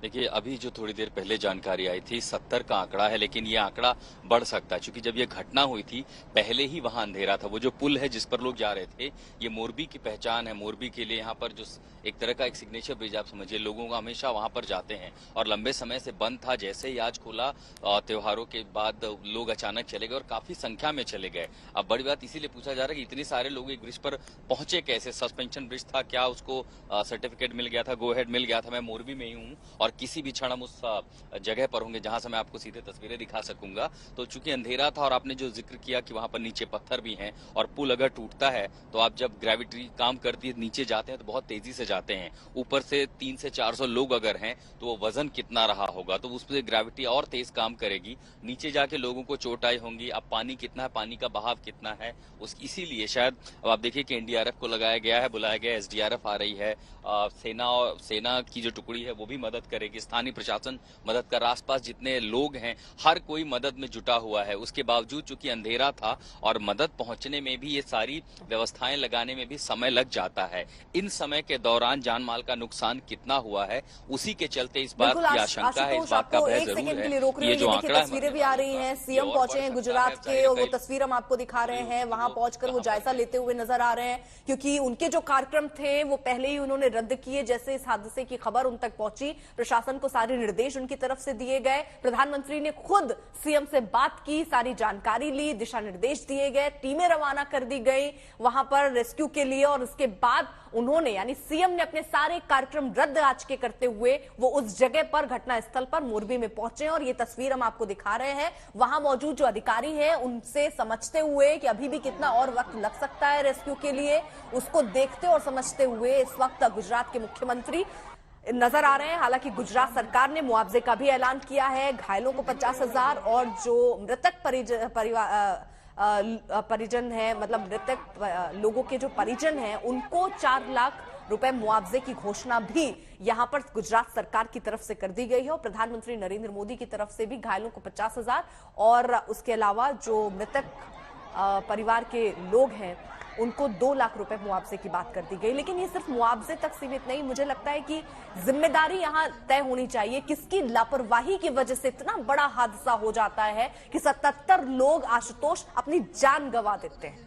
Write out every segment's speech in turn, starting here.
देखिए, अभी जो थोड़ी देर पहले जानकारी आई थी 70 का आंकड़ा है, लेकिन ये आंकड़ा बढ़ सकता है क्योंकि जब ये घटना हुई थी पहले ही वहां अंधेरा था। वो जो पुल है जिस पर लोग जा रहे थे, ये मोरबी की पहचान है। मोरबी के लिए यहाँ पर जो एक तरह का एक सिग्नेचर ब्रिज आप समझिए, लोगों का हमेशा वहां पर जाते हैं और लंबे समय से बंद था। जैसे ही आज खुला त्योहारों के बाद लोग अचानक चले गए और काफी संख्या में चले गए। अब बड़ी बात इसीलिए पूछा जा रहा है कि इतने सारे लोग एक ब्रिज पर पहुंचे कैसे? सस्पेंशन ब्रिज था क्या? उसको सर्टिफिकेट मिल गया था, गो हेड मिल गया था? मैं मोरबी में ही हूँ और किसी भी क्षण हम उस जगह पर होंगे जहां से मैं आपको सीधे तस्वीरें दिखा सकूंगा। तो चूंकि अंधेरा था और आपने जो जिक्र किया कि वहां पर नीचे पत्थर भी हैं और पुल अगर टूटता है तो आप जब ग्रेविटी काम करती है नीचे जाते हैं तो बहुत तेजी से जाते हैं। ऊपर से 300 से 400 लोग अगर हैं तो वो वजन कितना रहा होगा, तो उस पर ग्रेविटी और तेज काम करेगी। नीचे जाके लोगों को चोट आई होंगी। अब पानी कितना है, पानी का बहाव कितना है, इसीलिए शायद अब आप देखिए कि एनडीआरएफ को लगाया गया है, बुलाया गया, एसडीआरएफ आ रही है, सेना की जो टुकड़ी है वो भी मदद करेगी, स्थानीय प्रशासन मदद कर, आसपास जितने लोग हैं हर कोई मदद में जुटा हुआ है। उसके बावजूद चूंकि अंधेरा था और मदद पहुंचने में भी, ये सारी व्यवस्थाएं लगाने में भी समय लग जाता है। इन समय के दौरान जान माल का नुकसान कितना हुआ है, उसी के चलते इस बात की आशंका है, इस बात का भय जरूर है। ये जो आंकड़ा तस्वीरें भी आ रही हैं, सीएम पहुंचे हैं गुजरात के और वो तस्वीर हम आपको दिखा रहे हैं। वहां पहुंचकर वो जायजा लेते हुए नजर आ रहे हैं क्योंकि उनके जो कार्यक्रम थे वो पहले ही उन्होंने रद्द किए। जैसे इस हादसे की खबर उन तक पहुंची, प्रशासन को सारे निर्देश उनकी तरफ से दिए गए। प्रधानमंत्री ने खुद सीएम से बात की, सारी जानकारी ली, दिशा निर्देश दिए गए, टीमें रवाना कर दी गई वहां पर रेस्क्यू के लिए। और उसके बाद उन्होंने यानी सीएम ने अपने सारे कार्यक्रम रद्द आज के करते हुए वो उस जगह पर, घटना स्थल पर मोरबी में पहुंचे। और ये तस्वीर हम आपको दिखा रहे हैं। वहां मौजूद जो अधिकारी हैं उनसे समझते हुए कि अभी भी कितना और वक्त लग सकता है रेस्क्यू के लिए, उसको देखते और समझते हुए इस वक्त गुजरात के मुख्यमंत्री नजर आ रहे हैं। हालांकि गुजरात सरकार ने मुआवजे का भी ऐलान किया है, घायलों को 50,000 और जो मृतक परिजन है, मतलब मृतक लोगों के जो परिजन हैं उनको 4 लाख रुपए मुआवजे की घोषणा भी यहां पर गुजरात सरकार की तरफ से कर दी गई है। और प्रधानमंत्री नरेंद्र मोदी की तरफ से भी घायलों को 50,000 और उसके अलावा जो मृतक परिवार के लोग हैं उनको 2 लाख रुपए मुआवजे की बात कर दी गई। लेकिन ये सिर्फ मुआवजे तक सीमित नहीं, मुझे लगता है कि जिम्मेदारी यहां तय होनी चाहिए। किसकी लापरवाही की वजह से इतना बड़ा हादसा हो जाता है कि 77 लोग, आशुतोष, अपनी जान गंवा देते हैं।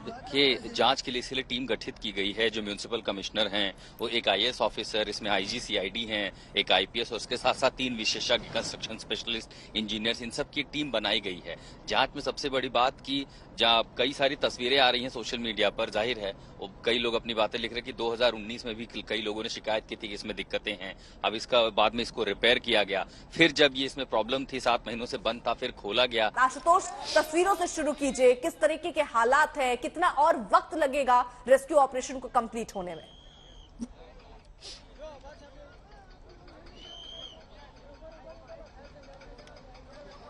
देखिए, जांच के लिए इसलिए टीम गठित की गई है। जो म्युनिसिपल कमिश्नर हैं वो एक आईएएस ऑफिसर, इसमें आईजी सीआईडी हैं, एक आईपीएस और उसके साथ साथ 3 विशेषज्ञ, कंस्ट्रक्शन स्पेशलिस्ट, इंजीनियर्स, इन सब की टीम बनाई गई है। जांच में सबसे बड़ी बात की, जहाँ कई सारी तस्वीरें आ रही हैं सोशल मीडिया पर, जाहिर है वो कई लोग अपनी बातें लिख रहे हैं कि 2019 में भी कई लोगों ने शिकायत की थी कि इसमें दिक्कतें हैं। अब इसका बाद में इसको रिपेयर किया गया, फिर जब ये इसमें प्रॉब्लम थी 7 महीनों से बंद था, फिर खोला गया। आशुतोष, तस्वीरों से शुरू कीजिए, किस तरीके के हालात है, कितना और वक्त लगेगा रेस्क्यू ऑपरेशन को कंप्लीट होने में?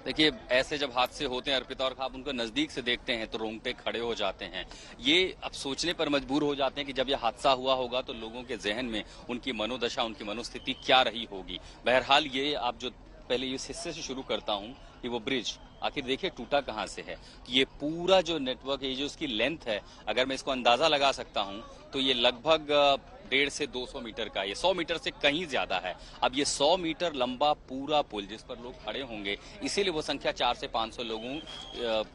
देखिए, ऐसे जब हादसे होते हैं अर्पिता, और आप उनको नजदीक से देखते हैं तो रोंगटे खड़े हो जाते हैं। ये अब सोचने पर मजबूर हो जाते हैं कि जब ये हादसा हुआ होगा तो लोगों के जहन में उनकी मनोदशा, उनकी मनोस्थिति क्या रही होगी। बहरहाल ये आप जो पहले इस हिस्से से शुरू करता हूं कि वो ब्रिज आखिर देखिए टूटा कहां से है। ये पूरा जो नेटवर्क है, ये जो उसकी लेंथ है, अगर मैं इसको अंदाजा लगा सकता हूं तो ये लगभग 150 से 200 मीटर का, ये 100 मीटर से कहीं ज्यादा है। अब ये 100 मीटर लंबा पूरा पुल जिस पर लोग खड़े होंगे, इसीलिए वो संख्या 400 से 500 लोगों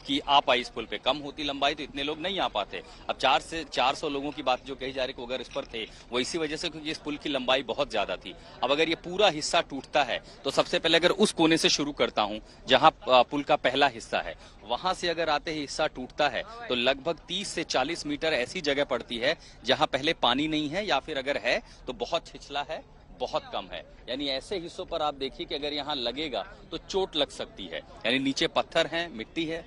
की आ पाई इस पुल पे। कम होती लंबाई तो इतने लोग नहीं आ पाते। अब 400 से 400 लोगों की बात जो कही जा रही है अगर इस पर थे, वो इसी वजह से क्योंकि इस पुल की लंबाई बहुत ज्यादा थी। अब अगर ये पूरा हिस्सा टूटता है तो सबसे पहले अगर उस कोने से शुरू करता हूं जहां पुल का पहला हिस्सा है, वहां से अगर आते ही हिस्सा टूटता है तो लगभग 30 से 40 मीटर ऐसी जगह पड़ती है जहां पहले पानी नहीं है, या फिर अगर है तो बहुत छिछला है, बहुत कम है। यानी ऐसे हिस्सों पर आप देखिए कि अगर यहां लगेगा तो चोट लग सकती है। यानी नीचे पत्थर है, मिट्टी है,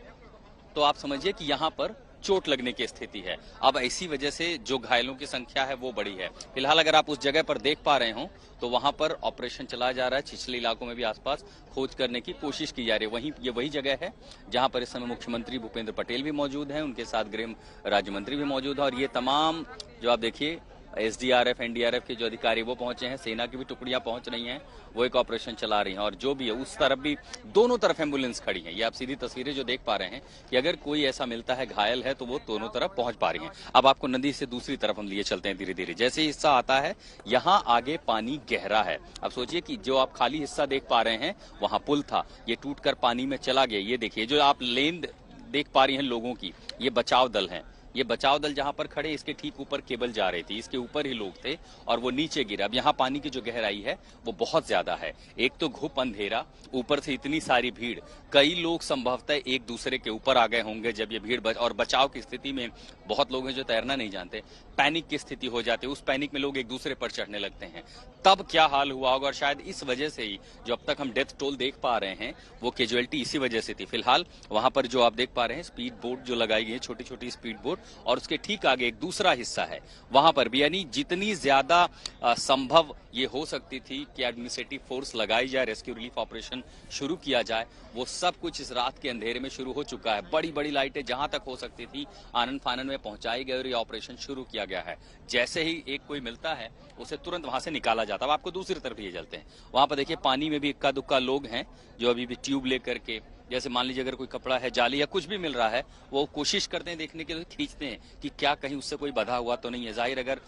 तो आप समझिए कि यहां पर चोट लगने की स्थिति है। अब इसी वजह से जो घायलों की संख्या है वो बड़ी है। फिलहाल अगर आप उस जगह पर देख पा रहे हो तो वहां पर ऑपरेशन चलाया जा रहा है। छिछले इलाकों में भी आसपास खोज करने की कोशिश की जा रही है। ये वही जगह है जहां पर इस समय मुख्यमंत्री भूपेंद्र पटेल भी मौजूद हैं, उनके साथ गृह राज्य मंत्री भी मौजूद है। और ये तमाम जो आप देखिए एसडीआरएफ एनडीआरएफ के जो अधिकारी वो पहुंचे हैं, सेना की भी टुकड़ियां पहुंच रही हैं, वो एक ऑपरेशन चला रही हैं और जो भी है उस तरफ भी दोनों तरफ एम्बुलेंस खड़ी है। ये आप सीधी तस्वीरें जो देख पा रहे हैं कि अगर कोई ऐसा मिलता है घायल है तो वो दोनों तरफ पहुंच पा रही हैं। अब आपको नदी से दूसरी तरफ हम लिए चलते हैं धीरे धीरे। जैसे हिस्सा आता है यहाँ आगे पानी गहरा है। अब सोचिए कि जो आप खाली हिस्सा देख पा रहे हैं वहां पुल था, ये टूटकर पानी में चला गया। ये देखिए जो आप लेन देख पा रही हैं लोगों की, ये बचाव दल है। ये बचाव दल जहां पर खड़े, इसके ठीक ऊपर केबल जा रही थी, इसके ऊपर ही लोग थे और वो नीचे गिरा। अब यहाँ पानी की जो गहराई है वो बहुत ज्यादा है। एक तो घुप अंधेरा, ऊपर से इतनी सारी भीड़, कई लोग संभवतः एक दूसरे के ऊपर आ गए होंगे जब ये भीड़ और बचाव की स्थिति में बहुत लोग हैं जो तैरना नहीं जानते, पैनिक की स्थिति हो जाती है। उस पैनिक में लोग एक दूसरे पर चढ़ने लगते हैं, तब क्या हाल हुआ होगा। और शायद इस वजह से ही जो अब तक हम डेथ टोल देख पा रहे हैं वो कैजुअलिटी इसी वजह से थी। फिलहाल वहां पर जो आप देख पा रहे हैं स्पीड बोट जो लगाई गई है, छोटी छोटी स्पीड बोट, और उसके ठीक आगे एक दूसरा हिस्सा है, वहां पर भी यानी जितनी ज्यादा संभव ये हो सकती थी कि एडमिनिस्ट्रेटिव फोर्स लगाई जाए, रेस्क्यू रिलीफ ऑपरेशन शुरू किया जाए, वो सब कुछ इस रात के अंधेरे में शुरू हो चुका है। बड़ी बड़ी लाइटें जहां तक हो सकती थी आनन फानन में पहुंचाई गई और ये ऑपरेशन शुरू किया गया है। जैसे ही एक कोई मिलता है उसे तुरंत वहां से निकाला जाता है। अब आपको दूसरी तरफ लिए चलते हैं, वहां पर देखिए पानी में भी इक्का दुक्का लोग हैं जो अभी भी ट्यूब लेकर के, जैसे मान लीजिए अगर कोई कपड़ा है, जाली या कुछ भी मिल रहा है, वो कोशिश करते हैं देखने के लिए, खींचते हैं कि क्या कहीं उससे कोई बधा हुआ तो नहीं है। जाहिर अगर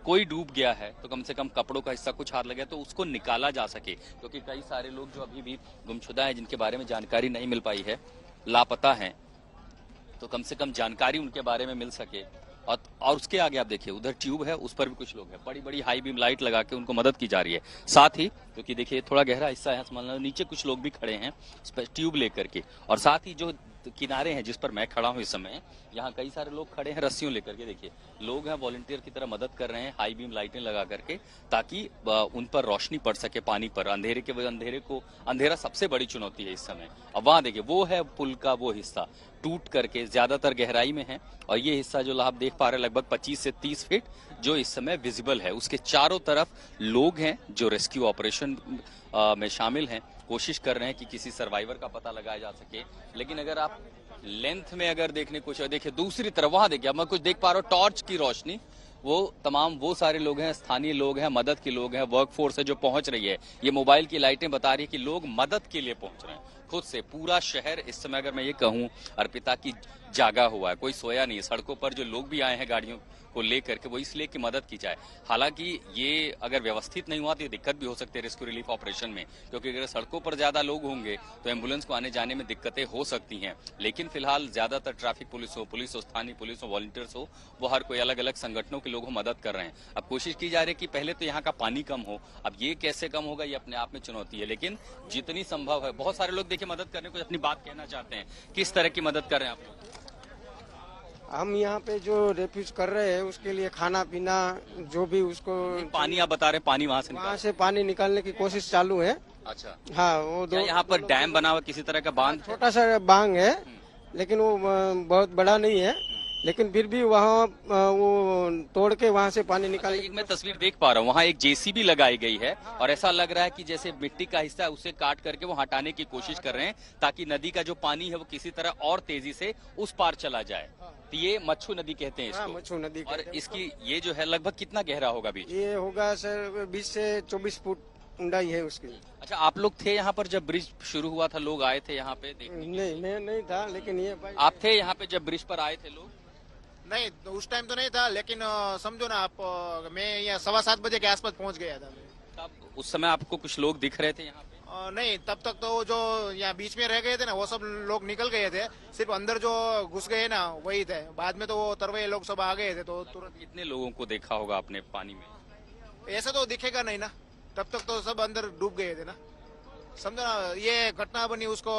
कोई डूब गया है तो कम से कम कपड़ों का हिस्सा कुछ हाथ लगे तो उसको निकाला जा सके, क्योंकि कई सारे लोग जो अभी भी गुमशुदा हैं, जिनके बारे में जानकारी नहीं मिल पाई है, लापता हैं, तो कम से कम जानकारी उनके बारे में मिल सके। और उसके आगे आप देखिए उधर ट्यूब है, उस पर भी कुछ लोग हैं, बड़ी बड़ी हाई बीम लाइट लगा के उनको मदद की जा रही है। साथ ही क्योंकि देखिए थोड़ा गहरा हिस्सा है, समझ लो नीचे कुछ लोग भी खड़े हैं ट्यूब लेकर के, और साथ ही जो किनारे हैं जिस पर मैं खड़ा हूं इस समय, यहाँ कई सारे लोग खड़े हैं रस्सियों लेकर के। देखिए लोग हैं वॉलंटियर की तरह मदद कर रहे हैं हाई बीम लाइटें लगा करके, ताकि उन पर रोशनी पड़ सके पानी पर। अंधेरा सबसे बड़ी चुनौती है इस समय। अब वहां देखिए वो है पुल का वो हिस्सा टूट करके ज्यादातर गहराई में है, और ये हिस्सा जो आप देख पा रहे हैं लगभग 25 से 30 फीट जो इस समय विजिबल है। उसके चारों तरफ लोग हैं जो रेस्क्यू ऑपरेशन में शामिल हैं, कोशिश कर रहे हैं कि किसी सर्वाइवर का पता लगाया जा सके। लेकिन अगर आप लेंथ में अगर देखने कुछ देखिए दूसरी तरफ, वहां देखिए मैं कुछ देख पा रहा हूँ टॉर्च की रोशनी, वो तमाम वो सारे लोग हैं, स्थानीय लोग हैं, मदद के लोग हैं, वर्क फोर्स है जो पहुंच रही है। ये मोबाइल की लाइटें बता रही है कि लोग मदद के लिए पहुंच रहे हैं खुद से। पूरा शहर इस समय अगर मैं ये कहूं अर्पिता की जागा हुआ है, कोई सोया नहीं। सड़कों पर जो लोग भी आए हैं गाड़ियों को लेकर के, वो इसलिए कि मदद की जाए। हालांकि ये अगर व्यवस्थित नहीं हुआ तो ये दिक्कत भी हो सकती है रेस्क्यू रिलीफ ऑपरेशन में, क्योंकि अगर सड़कों पर ज्यादा लोग होंगे तो एम्बुलेंस को आने जाने में दिक्कतें हो सकती हैं। लेकिन फिलहाल ज्यादातर ट्रैफिक पुलिस हो, स्थानीय पुलिस हो, वॉलंटियर्स हो, वो हर कोई अलग अलग संगठनों के लोग मदद कर रहे हैं। अब कोशिश की जा रही है कि पहले तो यहाँ का पानी कम हो, अब ये कैसे कम होगा ये अपने आप में चुनौती है, लेकिन जितनी संभव है। बहुत सारे लोग देखिए मदद करने को अपनी बात कहना चाहते हैं, किस तरह की मदद कर रहे हैं आप लोग? हम यहाँ पे जो रेफ्यूज कर रहे हैं उसके लिए खाना पीना जो भी उसको, पानी आप बता रहे हैं, पानी वहाँ से पानी निकालने की कोशिश चालू है। अच्छा, हाँ वो दो यहाँ पर डैम बना हुआ किसी तरह का बांध? छोटा सा बांध है, लेकिन वो बहुत बड़ा नहीं है, लेकिन फिर भी वहाँ वो तोड़ के वहाँ से पानी निकाल। एक मैं तस्वीर देख पा रहा हूँ, वहाँ एक जेसीबी लगाई गई है और ऐसा लग रहा है कि जैसे मिट्टी का हिस्सा है उसे काट करके वो हटाने की कोशिश कर रहे हैं, ताकि नदी का जो पानी है वो किसी तरह और तेजी से उस पार चला जाए। तो ये मच्छू नदी कहते हैं इसको। मच्छू नदी। और इसकी ये जो है लगभग कितना गहरा होगा बीच? ये होगा सर 20 से 24 फुट ऊंचाई है उसकी। अच्छा, आप लोग थे यहाँ पर जब ब्रिज शुरू हुआ था? लोग आए थे यहाँ पे देखने? नहीं, मैं नहीं था, लेकिन ये भाई आप थे यहाँ पे जब ब्रिज पर आए थे लोग? नहीं, तो उस टाइम तो नहीं था, लेकिन समझो ना आप, मैं यहाँ 7:15 बजे के आसपास पहुँच गया था। तब उस समय आपको कुछ लोग दिख रहे थे यहाँ पे? नहीं, तब तक तो जो यहाँ बीच में रह गए थे ना वो सब लोग निकल गए थे, सिर्फ अंदर जो घुस गए ना वही थे। बाद में तो वो तरवे लोग सब आ गए थे। तो तुरंत कितने लोगों को देखा होगा आपने पानी में? ऐसा तो दिखेगा नहीं ना, तब तक तो सब अंदर डूब गए थे ना, समझो ना। ये घटना बनी उसको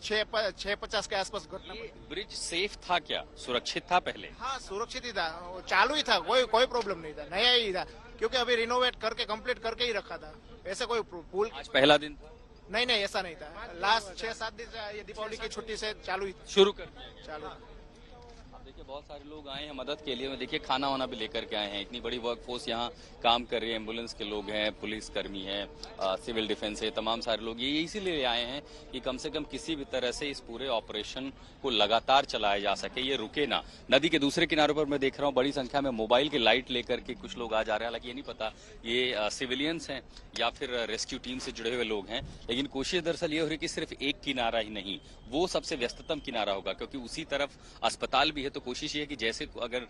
6:50 के आसपास घटना बनी। ब्रिज सेफ था क्या, सुरक्षित था पहले? हाँ, सुरक्षित ही था, चालू ही था, कोई प्रॉब्लम नहीं था, नया ही था, क्योंकि अभी रिनोवेट करके कंप्लीट करके ही रखा था। ऐसा कोई पुल आज पहला दिन? नहीं, ऐसा नहीं था। लास्ट 6-7 दिन से ये दीपावली की छुट्टी से चालू ही शुरू कर चालू। देखिए बहुत सारे लोग आए हैं मदद के लिए, देखिए खाना वाना भी लेकर के आए हैं। इतनी बड़ी वर्कफोर्स यहाँ काम कर रही है, एम्बुलेंस के लोग हैं, पुलिस कर्मी हैं, सिविल डिफेंस है, तमाम सारे लोग ये इसीलिए आए हैं कि कम से कम किसी भी तरह से इस पूरे ऑपरेशन को लगातार चलाया जा सके, ये रुके ना। नदी के दूसरे किनारों पर मैं देख रहा हूँ बड़ी संख्या में मोबाइल की लाइट लेकर के कुछ लोग आ जा रहे हैं। हालांकि ये नहीं पता ये सिविलियंस हैं या फिर रेस्क्यू टीम से जुड़े हुए लोग हैं, लेकिन कोशिश दरअसल ये हो रही है कि सिर्फ एक किनारा ही नहीं, वो सबसे व्यस्ततम किनारा होगा, क्योंकि उसी तरफ अस्पताल भी है। तो कोशिश ये है कि जैसे अगर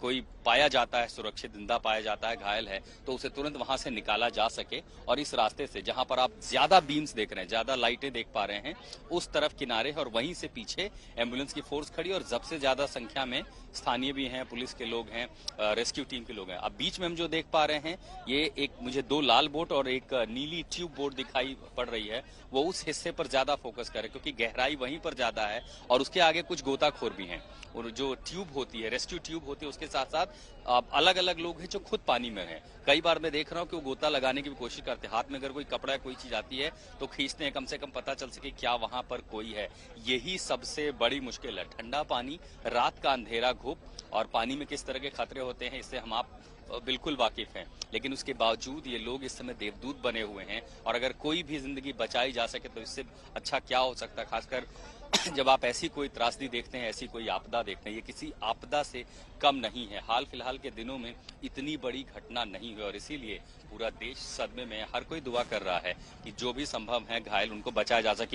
कोई पाया जाता है सुरक्षित जिंदा पाया जाता है, घायल है, तो उसे तुरंत वहां से निकाला जा सके। और इस रास्ते से जहां पर आप ज्यादा बीम्स देख रहे हैं, ज्यादा लाइटें देख पा रहे हैं, उस तरफ किनारे है और वहीं से पीछे एम्बुलेंस की फोर्स खड़ी और सबसे ज्यादा संख्या में स्थानीय भी हैं, पुलिस के लोग हैं, रेस्क्यू टीम के लोग हैं। अब बीच में हम जो देख पा रहे हैं, ये एक मुझे 2 लाल बोट और एक नीली ट्यूब बोट दिखाई पड़ रही है। वो उस हिस्से पर ज्यादा फोकस करे क्योंकि गहराई वहीं पर ज्यादा है और उसके आगे कुछ गोताखोर भी हैं। और जो ट्यूब होती है, रेस्क्यू ट्यूब होती है, उसके साथ साथ अलग अलग लोग हैं जो खुद पानी में हैं। कई बार मैं देख रहा हूँ कि वो गोता लगाने की भी कोशिश करते हैं। हाथ में अगर कोई कपड़ा कोई चीज आती है तो खींचते हैं, कम से कम पता चल सके क्या वहां पर कोई है। यही सबसे बड़ी मुश्किल है। ठंडा पानी, रात का अंधेरा घुप और पानी में किस तरह के खतरे होते हैं, इससे हम आप बिल्कुल वाकिफ हैं। लेकिन उसके बावजूद ये लोग इस समय देवदूत बने हुए हैं और अगर कोई भी जिंदगी बचाई जा सके तो इससे अच्छा क्या हो सकता है। खासकर जब आप ऐसी कोई त्रासदी देखते हैं, ऐसी कोई आपदा देखते हैं, ये किसी आपदा से कम नहीं है। हाल फिलहाल के दिनों में इतनी बड़ी घटना नहीं हुई और इसीलिए पूरा देश सदमे में, हर कोई दुआ कर रहा है कि जो भी संभव है घायल उनको बचाया जा सके।